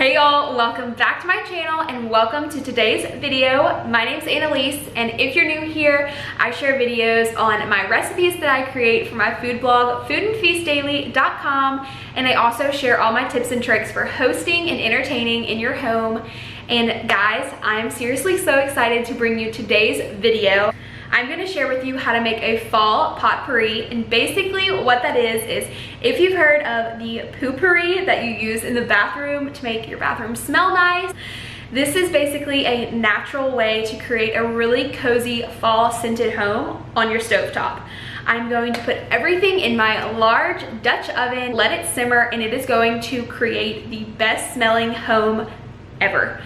Hey y'all, welcome back to my channel and welcome to today's video. My name's Annalise, and if you're new here, I share videos on my recipes that I create for my food blog, foodandfeastdaily.com, and I also share all my tips and tricks for hosting and entertaining in your home. And guys, I am seriously so excited to bring you today's video. I'm gonna share with you how to make a fall potpourri, and basically what that is if you've heard of the potpourri that you use in the bathroom to make your bathroom smell nice, this is basically a natural way to create a really cozy fall scented home on your stovetop. I'm going to put everything in my large Dutch oven, let it simmer, and it is going to create the best smelling home ever.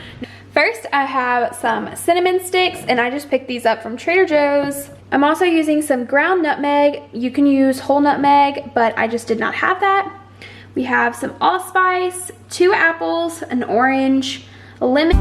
First, I have some cinnamon sticks, and I just picked these up from Trader Joe's. I'm also using some ground nutmeg. You can use whole nutmeg, but I just did not have that. We have some allspice, 2 apples, an orange, a lemon.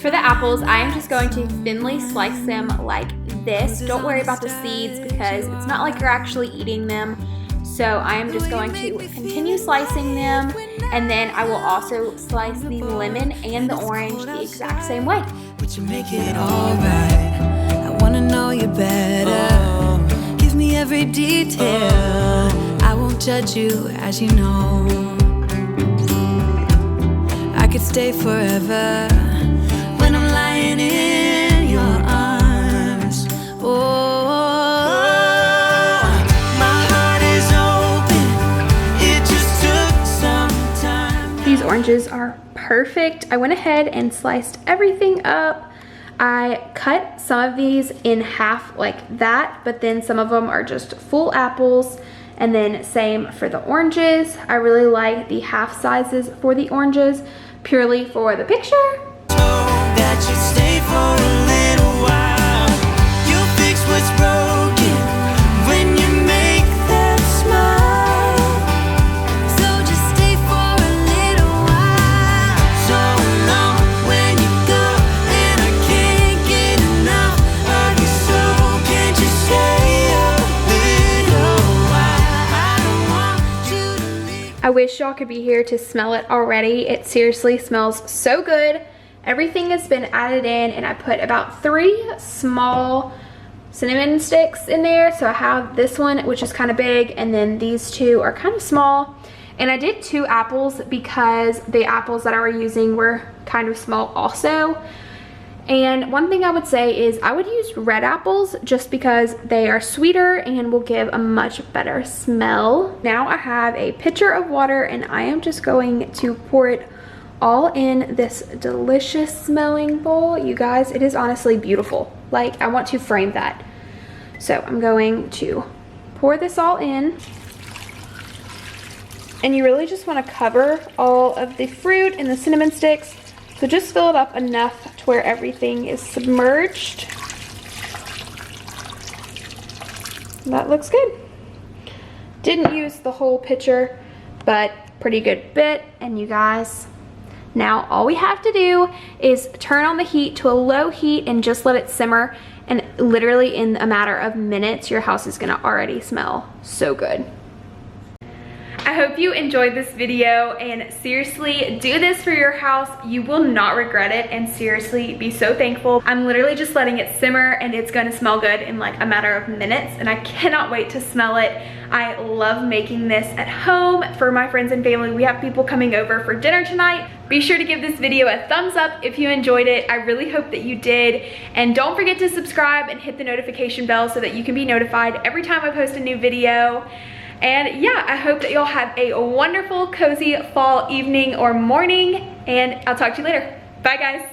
For the apples, I am just going to thinly slice them like this. Don't worry about the seeds because it's not like you're actually eating them. So I am just going to continue slicing them, and then I will also slice the lemon and the orange the exact same way. But you make it all right. I wanna know you better. Give me every detail. I won't judge you, as you know. I could stay forever when I'm lying in your arms. Oh. These oranges are perfect. I went ahead and sliced everything up. I cut some of these in half like that, but then some of them are just full apples, and then same for the oranges. I really like the half sizes for the oranges, purely for the picture. That you stay for a little while. You fix what's broken when you make that smile. So just stay for a little while. So long when you go, and I can't get enough of you. So can't you stay a little while? I don't want you to leave. I wish y'all could be here to smell it already. It seriously smells so good. Everything has been added in, and I put about 3 small cinnamon sticks in there. So I have this one, which is kind of big, and then these 2 are kind of small. And I did 2 apples because the apples that I were using were kind of small also. And one thing I would say is I would use red apples just because they are sweeter and will give a much better smell. Now I have a pitcher of water, and I am just going to pour it all in this delicious smelling bowl. You guys, it is honestly beautiful. Like, I want to frame that. So I'm going to pour this all in, and you really just want to cover all of the fruit and the cinnamon sticks. So just fill it up enough to where everything is submerged. That looks good. Didn't use the whole pitcher, but pretty good bit. And you guys, now all we have to do is turn on the heat to a low heat and just let it simmer, and literally in a matter of minutes your house is gonna already smell so good. I hope you enjoyed this video, and seriously, do this for your house. You will not regret it, and seriously be so thankful. I'm literally just letting it simmer, and it's gonna smell good in like a matter of minutes, and I cannot wait to smell it. I love making this at home for my friends and family. We have people coming over for dinner tonight. Be sure to give this video a thumbs up if you enjoyed it. I really hope that you did. And don't forget to subscribe and hit the notification bell so that you can be notified every time I post a new video. And yeah, I hope that you'll have a wonderful, cozy fall evening or morning, and I'll talk to you later. Bye guys.